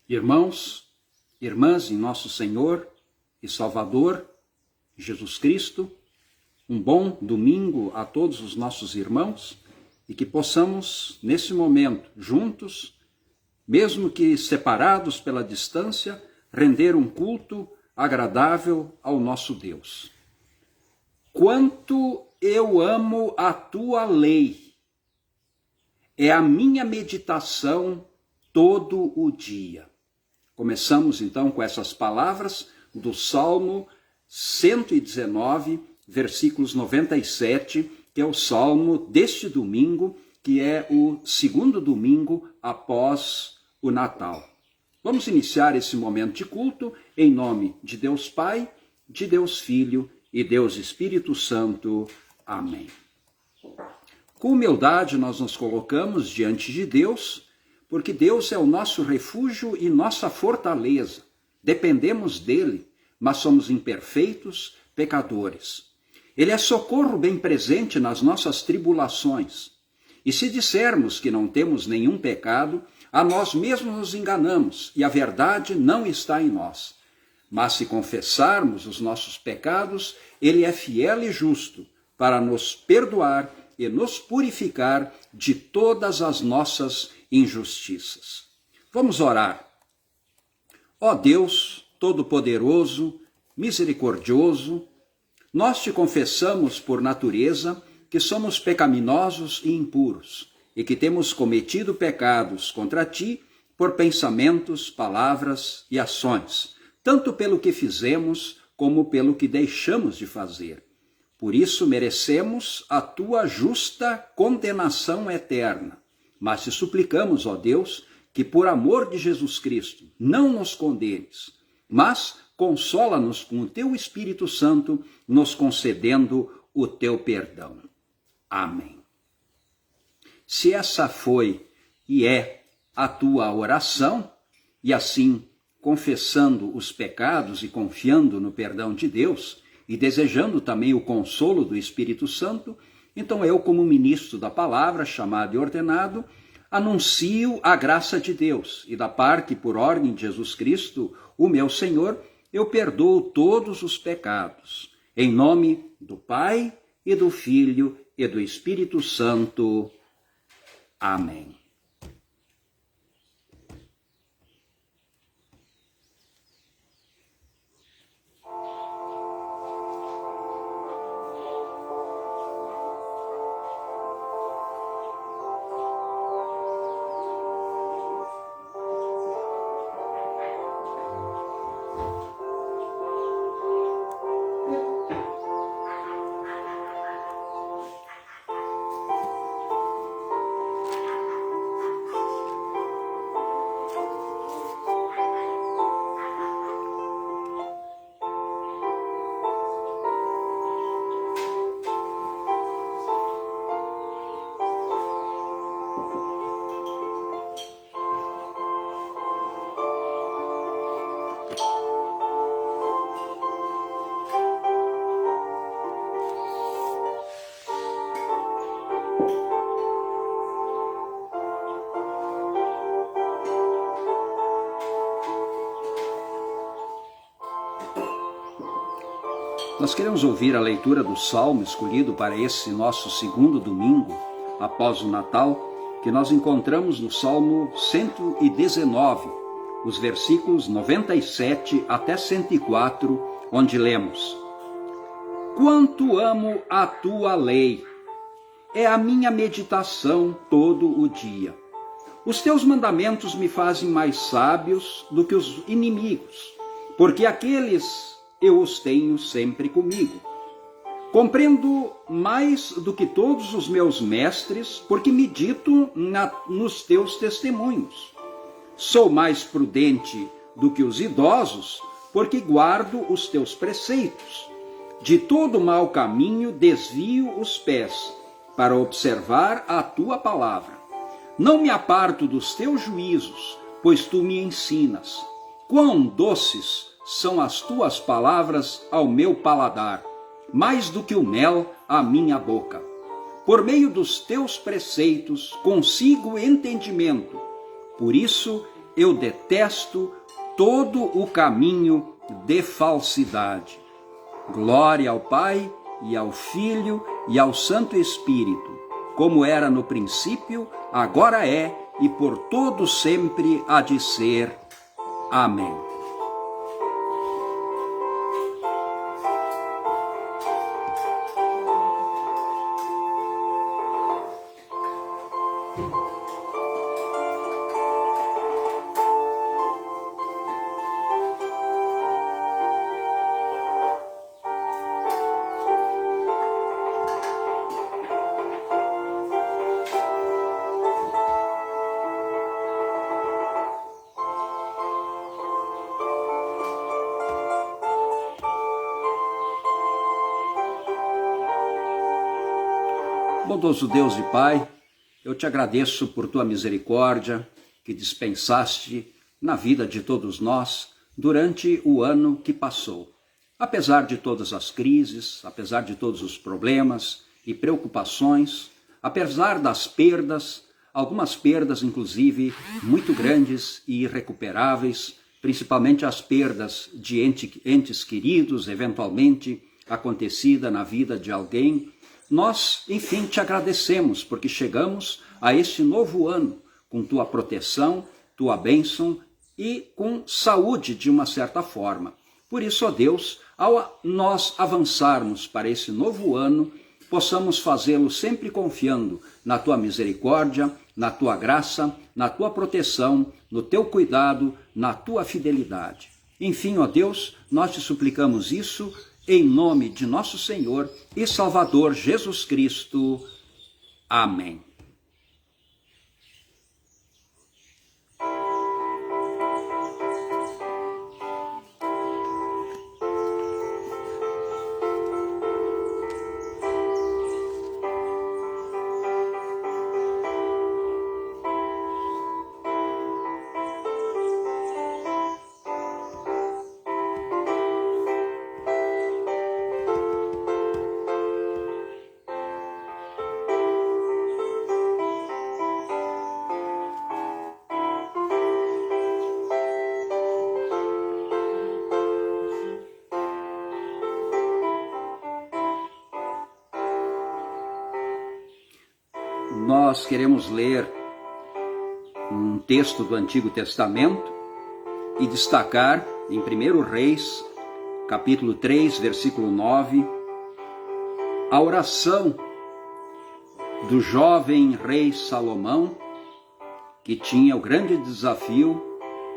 Irmãos, irmãs em nosso Senhor e Salvador, Jesus Cristo, um bom domingo a todos os nossos irmãos e que possamos, nesse momento, juntos, mesmo que separados pela distância, render um culto agradável ao nosso Deus. Quanto eu amo a tua lei, é a minha meditação todo o dia. Começamos então com essas palavras do Salmo 119, versículos 97, que é o salmo deste domingo, que é o segundo domingo após o Natal. Vamos iniciar esse momento de culto em nome de Deus Pai, de Deus Filho e Deus Espírito Santo. Amém. Com humildade nós nos colocamos diante de Deus, porque Deus é o nosso refúgio e nossa fortaleza. Dependemos dele, mas somos imperfeitos, pecadores. Ele é socorro bem presente nas nossas tribulações. E se dissermos que não temos nenhum pecado, a nós mesmos nos enganamos e a verdade não está em nós. Mas se confessarmos os nossos pecados, ele é fiel e justo para nos perdoar e nos purificar de todas as nossas injustiças. Vamos orar. Ó Deus Todo-Poderoso, misericordioso, nós te confessamos por natureza que somos pecaminosos e impuros e que temos cometido pecados contra ti por pensamentos, palavras e ações, tanto pelo que fizemos como pelo que deixamos de fazer. Por isso merecemos a tua justa condenação eterna. Mas te suplicamos, ó Deus, que por amor de Jesus Cristo não nos condenes, mas consola-nos com o teu Espírito Santo, nos concedendo o teu perdão. Amém. Se essa foi e é a tua oração, e assim, confessando os pecados e confiando no perdão de Deus, e desejando também o consolo do Espírito Santo, então eu, como ministro da palavra, chamado e ordenado, anuncio a graça de Deus, e da parte, por ordem de Jesus Cristo, o meu Senhor, eu perdoo todos os pecados. Em nome do Pai, e do Filho, e do Espírito Santo. Amém. Nós queremos ouvir a leitura do Salmo escolhido para esse nosso segundo domingo após o Natal, que nós encontramos no Salmo 119, os versículos 97 até 104, onde lemos: Quanto amo a tua lei, é a minha meditação todo o dia. Os teus mandamentos me fazem mais sábios do que os inimigos, porque aqueles eu os tenho sempre comigo. Compreendo mais do que todos os meus mestres, porque medito nos teus testemunhos. Sou mais prudente do que os idosos, porque guardo os teus preceitos. De todo mau caminho desvio os pés, para observar a tua palavra. Não me aparto dos teus juízos, pois tu me ensinas. Quão doces são as tuas palavras ao meu paladar, mais do que o mel à minha boca. Por meio dos teus preceitos consigo entendimento. Por isso eu detesto todo o caminho de falsidade. Glória ao Pai, e ao Filho, e ao Santo Espírito, como era no princípio, agora é, e por todo sempre há de ser. Amém. Bondoso Deus e Pai, eu te agradeço por tua misericórdia que dispensaste na vida de todos nós durante o ano que passou. Apesar de todas as crises, apesar de todos os problemas e preocupações, apesar das perdas, algumas perdas inclusive muito grandes e irrecuperáveis, principalmente as perdas de entes queridos, eventualmente acontecida na vida de alguém, nós, enfim, te agradecemos porque chegamos a este novo ano com tua proteção, tua bênção e com saúde de uma certa forma. Por isso, ó Deus, ao nós avançarmos para esse novo ano, possamos fazê-lo sempre confiando na tua misericórdia, na tua graça, na tua proteção, no teu cuidado, na tua fidelidade. Enfim, ó Deus, nós te suplicamos isso em nome de nosso Senhor e Salvador Jesus Cristo. Amém. Nós queremos ler um texto do Antigo Testamento e destacar em 1 Reis, capítulo 3, versículo 9, a oração do jovem rei Salomão, que tinha o grande desafio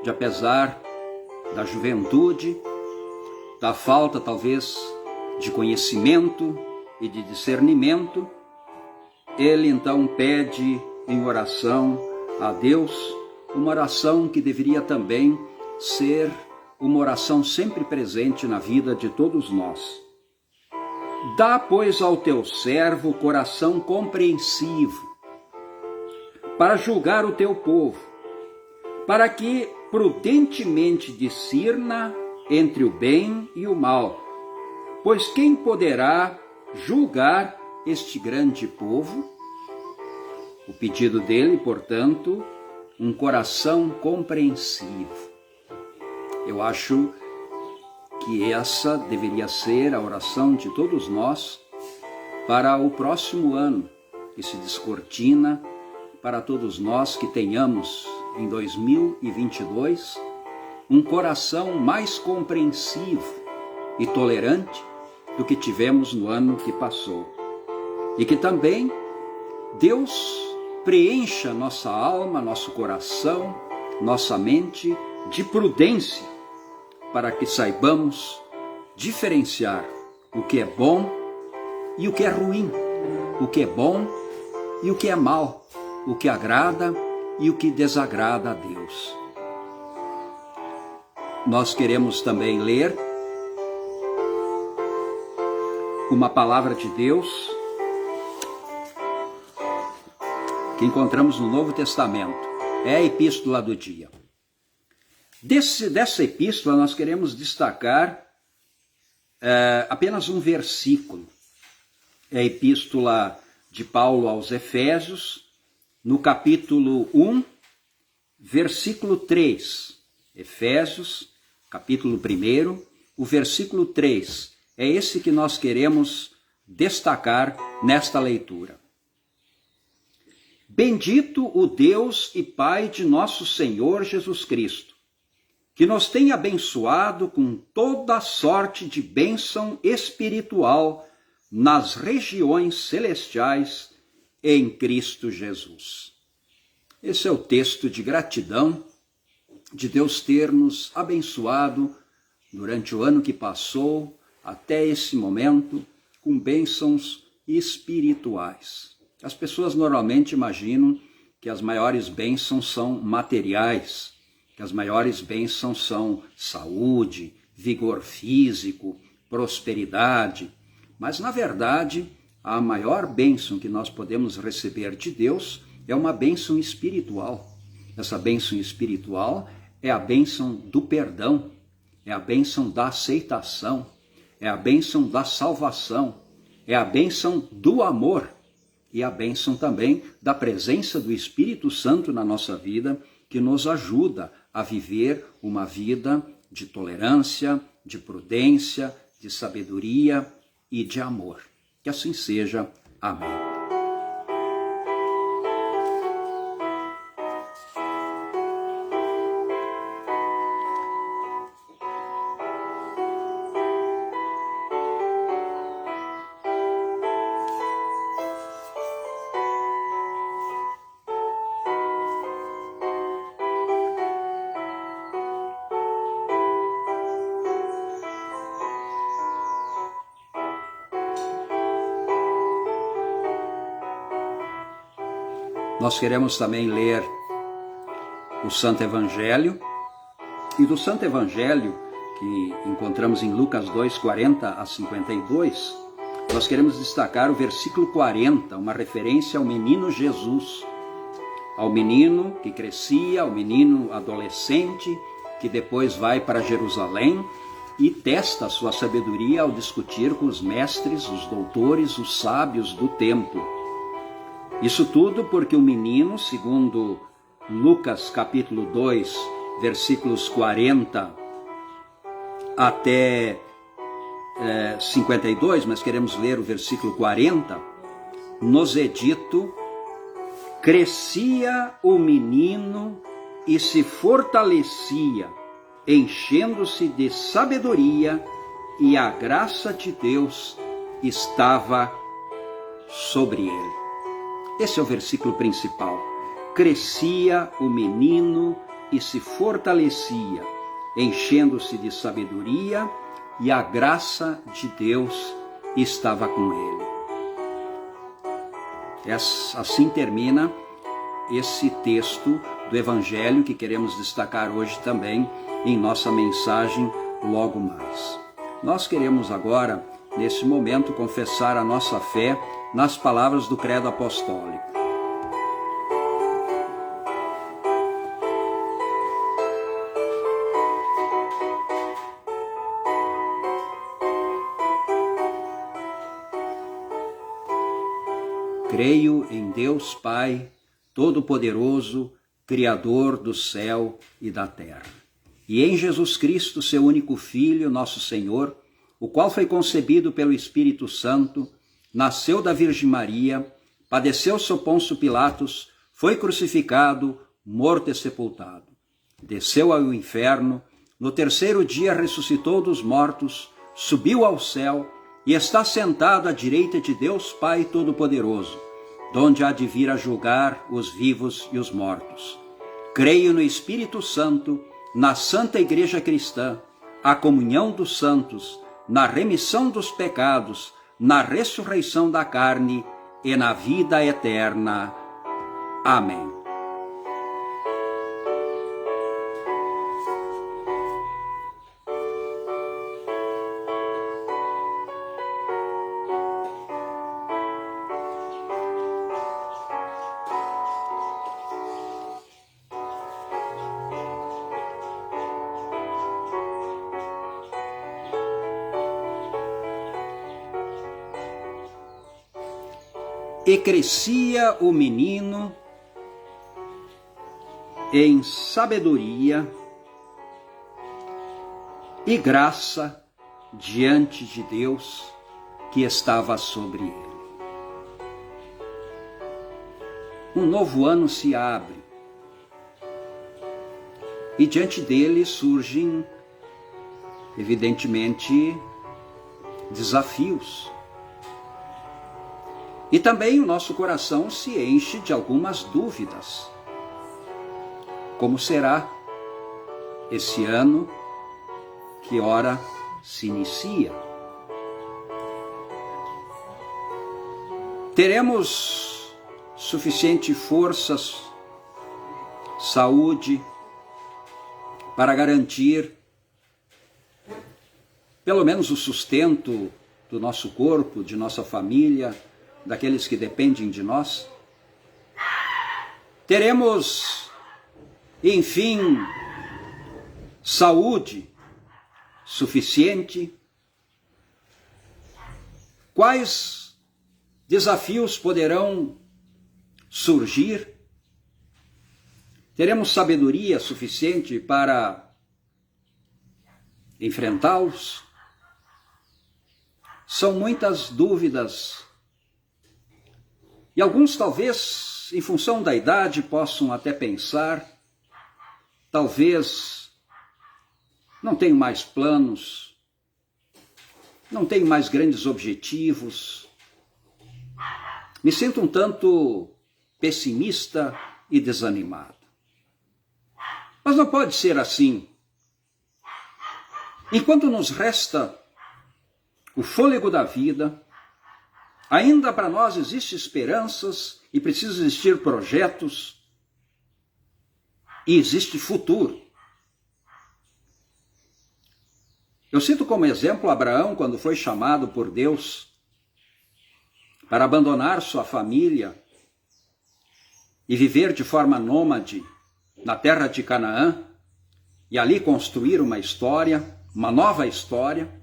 de, apesar da juventude, da falta talvez de conhecimento e de discernimento, ele então pede em oração a Deus, uma oração que deveria também ser uma oração sempre presente na vida de todos nós. Dá, pois, ao teu servo coração compreensivo, para julgar o teu povo, para que prudentemente discirna entre o bem e o mal. Pois quem poderá julgar este grande povo? O pedido dele, portanto, um coração compreensivo. Eu acho que essa deveria ser a oração de todos nós para o próximo ano que se descortina, para todos nós que tenhamos em 2022 um coração mais compreensivo e tolerante do que tivemos no ano que passou. E que também Deus preencha nossa alma, nosso coração, nossa mente de prudência, para que saibamos diferenciar o que é bom e o que é ruim, o que é bom e o que é mal, o que agrada e o que desagrada a Deus. Nós queremos também ler uma palavra de Deus que encontramos no Novo Testamento. É a epístola do dia. Dessa epístola nós queremos destacar apenas um versículo. É a epístola de Paulo aos Efésios, no capítulo 1, versículo 3, Efésios, capítulo 1, o versículo 3, é esse que nós queremos destacar nesta leitura. Bendito o Deus e Pai de nosso Senhor Jesus Cristo, que nos tem abençoado com toda sorte de bênção espiritual nas regiões celestiais em Cristo Jesus. Esse é o texto de gratidão de Deus ter nos abençoado durante o ano que passou até esse momento com bênçãos espirituais. As pessoas normalmente imaginam que as maiores bênçãos são materiais, que as maiores bênçãos são saúde, vigor físico, prosperidade, mas na verdade a maior bênção que nós podemos receber de Deus é uma bênção espiritual. Essa bênção espiritual é a bênção do perdão, é a bênção da aceitação, é a bênção da salvação, é a bênção do amor e a bênção também da presença do Espírito Santo na nossa vida, que nos ajuda a viver uma vida de tolerância, de prudência, de sabedoria e de amor. Que assim seja. Amém. Nós queremos também ler o Santo Evangelho, e do Santo Evangelho, que encontramos em Lucas 2, 40 a 52, nós queremos destacar o versículo 40, uma referência ao menino Jesus, ao menino que crescia, ao menino adolescente, que depois vai para Jerusalém e testa a sua sabedoria ao discutir com os mestres, os doutores, os sábios do tempo. Isso tudo porque o menino, segundo Lucas capítulo 2, versículos 40 até 52, mas queremos ler o versículo 40, nos é dito: crescia o menino e se fortalecia, enchendo-se de sabedoria, e a graça de Deus estava sobre ele. Esse é o versículo principal. Crescia o menino e se fortalecia, enchendo-se de sabedoria, e a graça de Deus estava com ele. Assim termina esse texto do Evangelho que queremos destacar hoje também em nossa mensagem logo mais. Nós queremos agora, nesse momento, confessar a nossa fé nas palavras do Credo Apostólico. Creio em Deus Pai, Todo-Poderoso, Criador do céu e da terra, e em Jesus Cristo, seu único Filho, nosso Senhor, o qual foi concebido pelo Espírito Santo, nasceu da Virgem Maria, padeceu sob Pôncio Pilatos, foi crucificado, morto e sepultado. Desceu ao inferno, no terceiro dia ressuscitou dos mortos, subiu ao céu e está sentado à direita de Deus Pai Todo-Poderoso, donde há de vir a julgar os vivos e os mortos. Creio no Espírito Santo, na Santa Igreja Cristã, a comunhão dos santos, na remissão dos pecados, na ressurreição da carne e na vida eterna. Amém. E crescia o menino em sabedoria e graça diante de Deus que estava sobre ele. Um novo ano se abre e diante dele surgem, evidentemente, desafios. E também o nosso coração se enche de algumas dúvidas. Como será esse ano que ora se inicia? Teremos suficiente forças, saúde, para garantir pelo menos o sustento do nosso corpo, de nossa família, daqueles que dependem de nós? Teremos, enfim, saúde suficiente? Quais desafios poderão surgir? Teremos sabedoria suficiente para enfrentá-los? São muitas dúvidas. E alguns, talvez, em função da idade, possam até pensar, talvez não tenho mais planos, não tenho mais grandes objetivos, me sinto um tanto pessimista e desanimado. Mas não pode ser assim. Enquanto nos resta o fôlego da vida, ainda para nós existem esperanças e precisam existir projetos e existe futuro. Eu cito como exemplo Abraão, quando foi chamado por Deus para abandonar sua família e viver de forma nômade na terra de Canaã e ali construir uma história, uma nova história.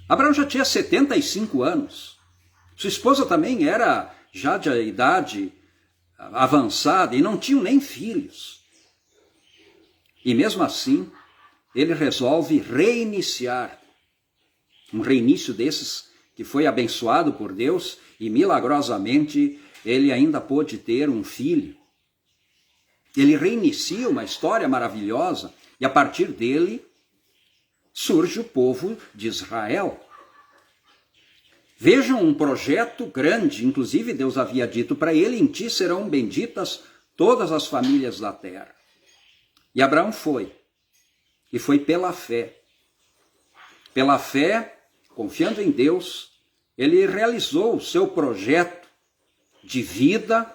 Abraão já tinha 75 anos. Sua esposa também era já de idade avançada e não tinham nem filhos. E mesmo assim, ele resolve reiniciar. Um reinício desses que foi abençoado por Deus e milagrosamente ele ainda pôde ter um filho. Ele reinicia uma história maravilhosa e a partir dele surge o povo de Israel. Vejam um projeto grande, inclusive Deus havia dito para ele, em ti serão benditas todas as famílias da terra. E Abraão foi, e foi pela fé. Pela fé, confiando em Deus, ele realizou o seu projeto de vida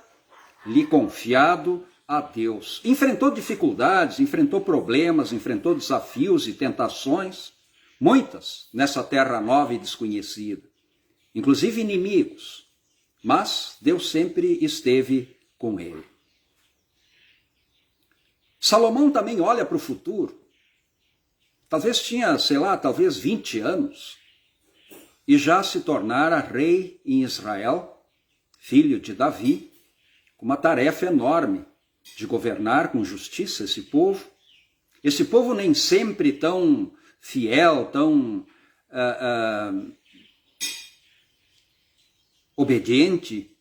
lhe confiado a Deus. Enfrentou dificuldades, enfrentou problemas, enfrentou desafios e tentações, muitas nessa terra nova e desconhecida, inclusive inimigos, mas Deus sempre esteve com ele. Salomão também olha para o futuro. Talvez tinha, talvez 20 anos, e já se tornara rei em Israel, filho de Davi, com uma tarefa enorme de governar com justiça esse povo. Esse povo nem sempre tão fiel, tão obediente,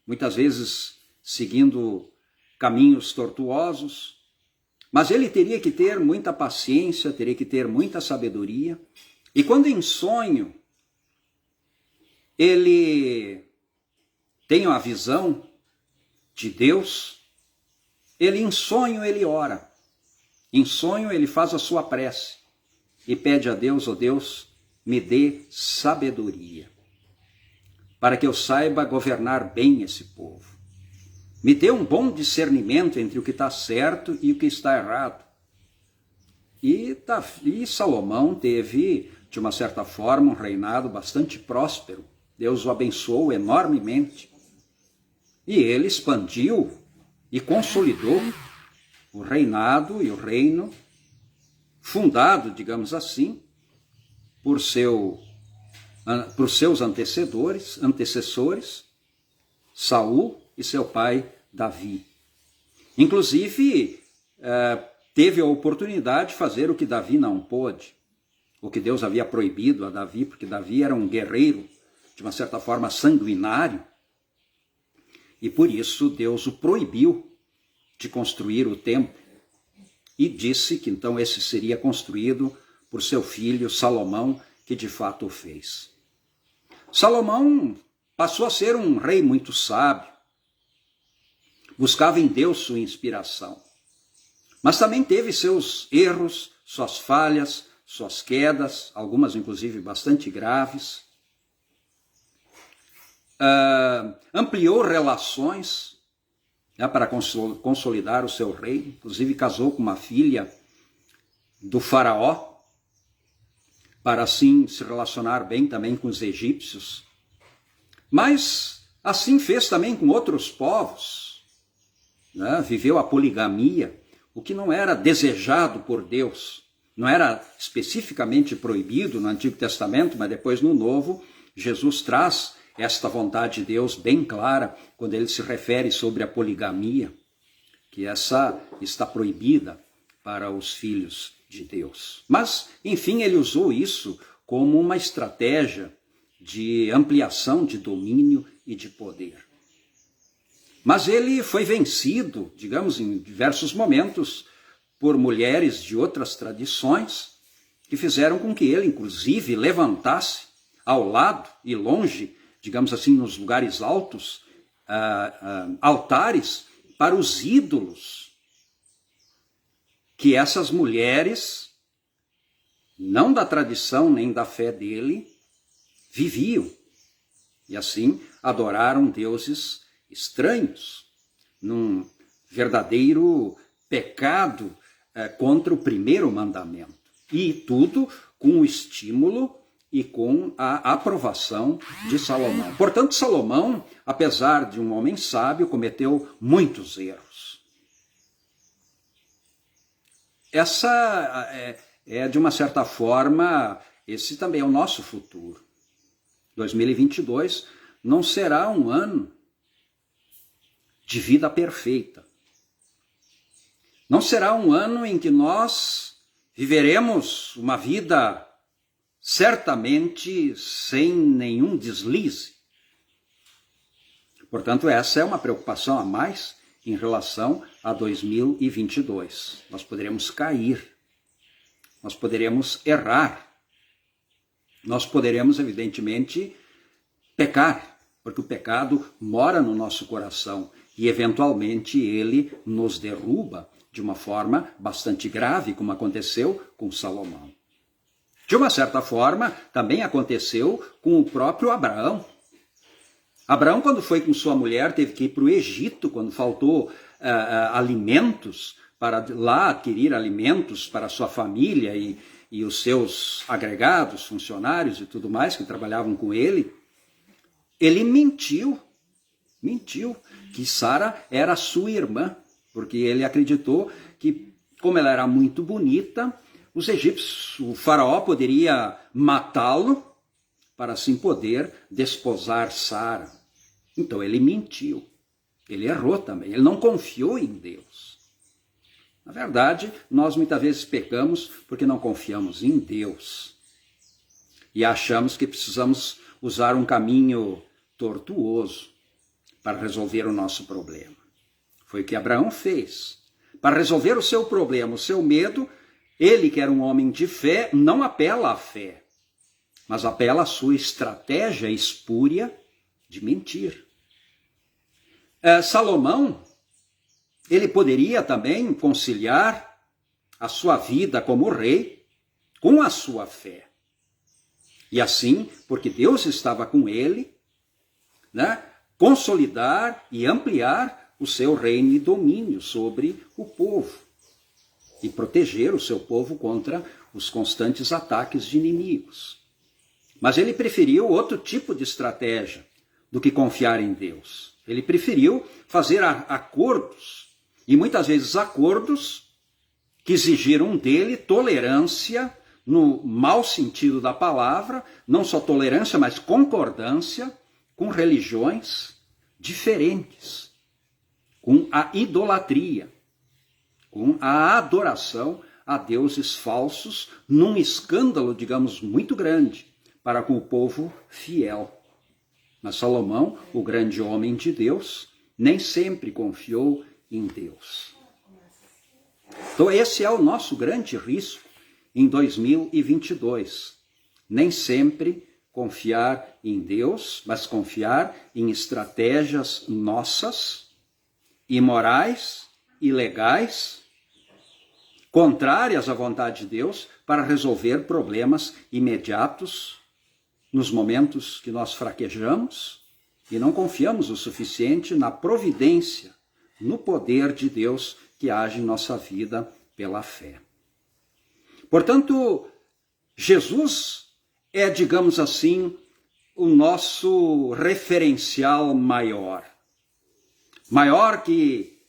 muitas vezes seguindo caminhos tortuosos, mas ele teria que ter muita paciência, teria que ter muita sabedoria, e quando em sonho ele tem a visão de Deus, em sonho ele ora, em sonho ele faz a sua prece e pede a Deus, ó Deus, me dê sabedoria, para que eu saiba governar bem esse povo. Me dê um bom discernimento entre o que está certo e o que está errado. E Salomão teve, de uma certa forma, um reinado bastante próspero. Deus o abençoou enormemente. E ele expandiu e consolidou o reinado e o reino, fundado, digamos assim, por seus antecessores, Saul e seu pai Davi. Inclusive, teve a oportunidade de fazer o que Davi não pôde, o que Deus havia proibido a Davi, porque Davi era um guerreiro, de uma certa forma sanguinário, e por isso Deus o proibiu de construir o templo, e disse que então esse seria construído por seu filho Salomão, que de fato o fez. Salomão passou a ser um rei muito sábio, buscava em Deus sua inspiração, mas também teve seus erros, suas falhas, suas quedas, algumas inclusive bastante graves. Ampliou relações, para consolidar o seu reino, inclusive casou com uma filha do faraó, para assim se relacionar bem também com os egípcios. Mas assim fez também com outros povos, viveu a poligamia, o que não era desejado por Deus, não era especificamente proibido no Antigo Testamento, mas depois no Novo, Jesus traz esta vontade de Deus bem clara, quando ele se refere sobre a poligamia, que essa está proibida para os filhos de Deus. Mas, enfim, ele usou isso como uma estratégia de ampliação de domínio e de poder. Mas ele foi vencido, digamos, em diversos momentos, por mulheres de outras tradições, que fizeram com que ele, inclusive, levantasse ao lado e longe, digamos assim, nos lugares altos, altares para os ídolos que essas mulheres, não da tradição nem da fé dele, viviam. E assim adoraram deuses estranhos, num verdadeiro pecado contra o primeiro mandamento. E tudo com o estímulo e com a aprovação de Salomão. Portanto, Salomão, apesar de um homem sábio, cometeu muitos erros. Essa de uma certa forma, esse também é o nosso futuro. 2022 não será um ano de vida perfeita. Não será um ano em que nós viveremos uma vida certamente sem nenhum deslize. Portanto, essa é uma preocupação a mais em relação a 2022. Nós poderemos cair, nós poderemos errar, nós poderemos, evidentemente, pecar, porque o pecado mora no nosso coração e, eventualmente, ele nos derruba de uma forma bastante grave, como aconteceu com Salomão. De uma certa forma, também aconteceu com o próprio Abraão. Abraão, quando foi com sua mulher, teve que ir para o Egito, quando faltou alimentos, para lá adquirir alimentos para a sua família e os seus agregados, funcionários e tudo mais que trabalhavam com ele. Ele mentiu que Sara era sua irmã, porque ele acreditou que, como ela era muito bonita, os egípcios, o faraó poderia matá-lo para assim poder desposar Sara. Então ele mentiu, ele errou também, ele não confiou em Deus. Na verdade, nós muitas vezes pecamos porque não confiamos em Deus e achamos que precisamos usar um caminho tortuoso para resolver o nosso problema. Foi o que Abraão fez. Para resolver o seu problema, o seu medo, ele, que era um homem de fé, não apela à fé, mas apela à sua estratégia espúria de mentir. Salomão, ele poderia também conciliar a sua vida como rei com a sua fé. E assim, porque Deus estava com ele, consolidar e ampliar o seu reino e domínio sobre o povo e proteger o seu povo contra os constantes ataques de inimigos. Mas ele preferiu outro tipo de estratégia do que confiar em Deus. Ele preferiu fazer acordos, e muitas vezes acordos que exigiram dele tolerância, no mau sentido da palavra, não só tolerância, mas concordância com religiões diferentes, com a idolatria, com a adoração a deuses falsos, num escândalo, digamos, muito grande para com o povo fiel. Mas Salomão, o grande homem de Deus, nem sempre confiou em Deus. Então esse é o nosso grande risco em 2022. Nem sempre confiar em Deus, mas confiar em estratégias nossas, imorais, ilegais, contrárias à vontade de Deus, para resolver problemas imediatos nos momentos que nós fraquejamos e não confiamos o suficiente na providência, no poder de Deus que age em nossa vida pela fé. Portanto, Jesus é, digamos assim, o nosso referencial maior. Maior que,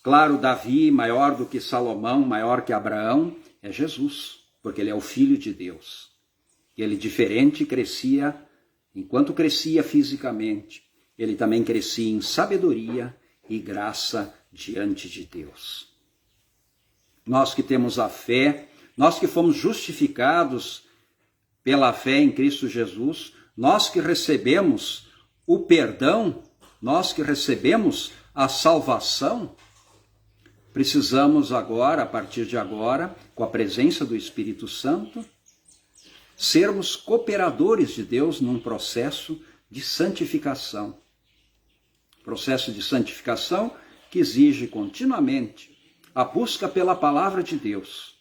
claro, Davi, maior do que Salomão, maior que Abraão, é Jesus, porque ele é o Filho de Deus. Ele, diferente, crescia, enquanto crescia fisicamente, ele também crescia em sabedoria e graça diante de Deus. Nós que temos a fé, nós que fomos justificados pela fé em Cristo Jesus, nós que recebemos o perdão, nós que recebemos a salvação, precisamos agora, a partir de agora, com a presença do Espírito Santo, sermos cooperadores de Deus num processo de santificação. Processo de santificação que exige continuamente a busca pela palavra de Deus.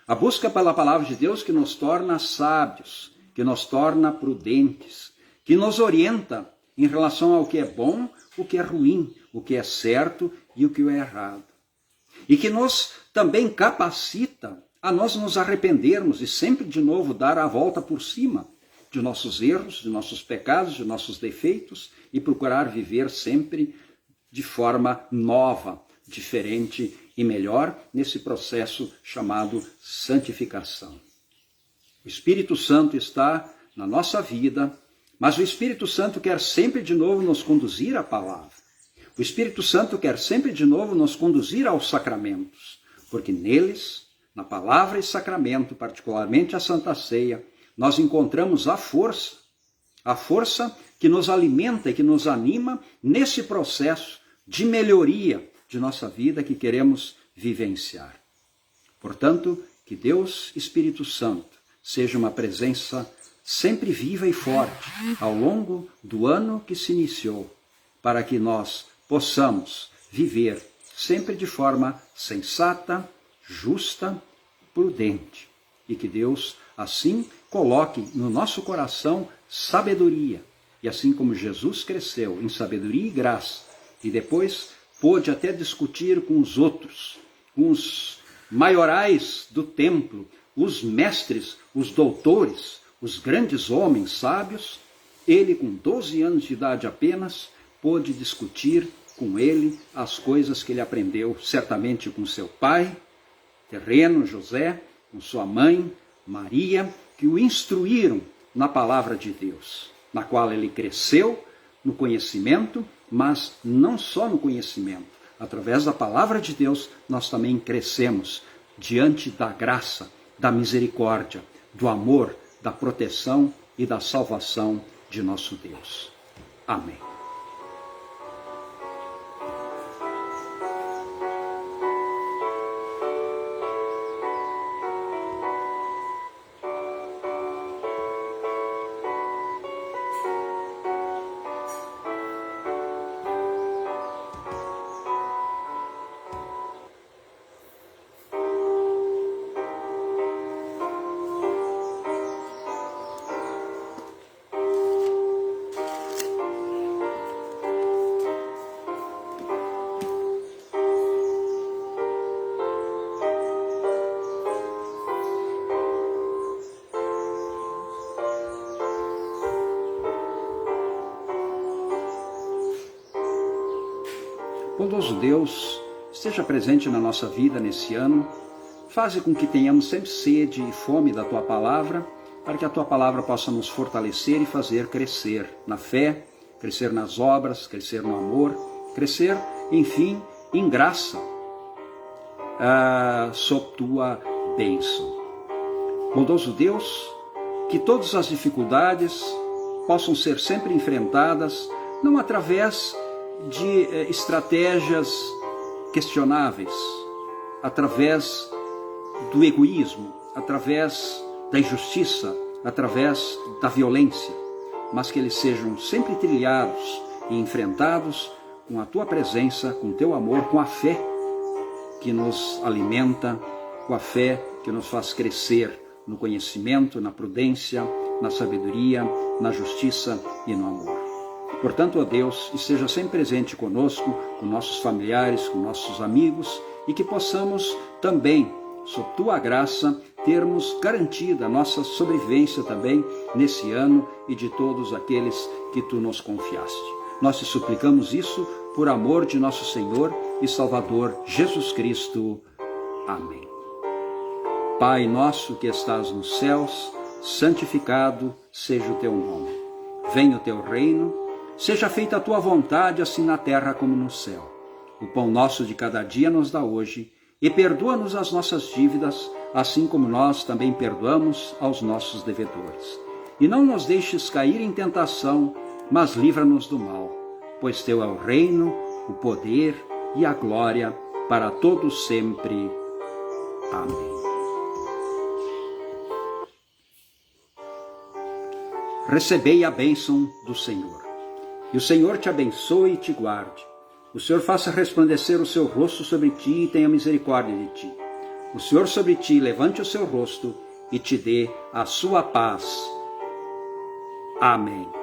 A busca pela palavra de Deus que nos torna sábios, que nos torna prudentes, que nos orienta em relação ao que é bom, o que é ruim, o que é certo e o que é errado. E que nos também capacita a nós nos arrependermos e sempre de novo dar a volta por cima de nossos erros, de nossos pecados, de nossos defeitos e procurar viver sempre de forma nova, diferente e melhor nesse processo chamado santificação. O Espírito Santo está na nossa vida, mas o Espírito Santo quer sempre de novo nos conduzir à palavra. O Espírito Santo quer sempre de novo nos conduzir aos sacramentos, porque neles, na palavra e sacramento, particularmente a Santa Ceia, nós encontramos a força que nos alimenta e que nos anima nesse processo de melhoria de nossa vida que queremos vivenciar. Portanto, que Deus, Espírito Santo, seja uma presença sempre viva e forte ao longo do ano que se iniciou, para que nós possamos viver sempre de forma sensata, justa, prudente, e que Deus assim coloque no nosso coração sabedoria, e assim como Jesus cresceu em sabedoria e graça, e depois pôde até discutir com os outros, com os maiorais do templo, os mestres, os doutores, os grandes homens sábios, ele com 12 anos de idade apenas, pôde discutir com ele as coisas que ele aprendeu, certamente com seu pai terreno, José, com sua mãe, Maria, que o instruíram na palavra de Deus, na qual ele cresceu no conhecimento, mas não só no conhecimento. Através da palavra de Deus, nós também crescemos diante da graça, da misericórdia, do amor, da proteção e da salvação de nosso Deus. Amém. Bondoso Deus, esteja presente na nossa vida nesse ano, faze com que tenhamos sempre sede e fome da Tua Palavra, para que a Tua Palavra possa nos fortalecer e fazer crescer na fé, crescer nas obras, crescer no amor, crescer, enfim, em graça, sob tua bênção. Bondoso Deus, que todas as dificuldades possam ser sempre enfrentadas, não através de estratégias questionáveis, através do egoísmo, através da injustiça, através da violência, mas que eles sejam sempre trilhados e enfrentados com a tua presença, com o teu amor, com a fé que nos alimenta, com a fé que nos faz crescer no conhecimento, na prudência, na sabedoria, na justiça e no amor. Portanto, ó Deus, esteja sempre presente conosco, com nossos familiares, com nossos amigos, e que possamos também, sob tua graça, termos garantida a nossa sobrevivência também nesse ano e de todos aqueles que tu nos confiaste. Nós te suplicamos isso por amor de nosso Senhor e Salvador Jesus Cristo. Amém. Pai nosso que estás nos céus, santificado seja o teu nome. Venha o teu reino, seja feita a tua vontade, assim na terra como no céu. O pão nosso de cada dia nos dá hoje, e perdoa-nos as nossas dívidas, assim como nós também perdoamos aos nossos devedores. E não nos deixes cair em tentação, mas livra-nos do mal, pois teu é o reino, o poder e a glória para todos sempre. Amém. Recebei a bênção do Senhor. E o Senhor te abençoe e te guarde. O Senhor faça resplandecer o seu rosto sobre ti e tenha misericórdia de ti. O Senhor sobre ti levante o seu rosto e te dê a sua paz. Amém.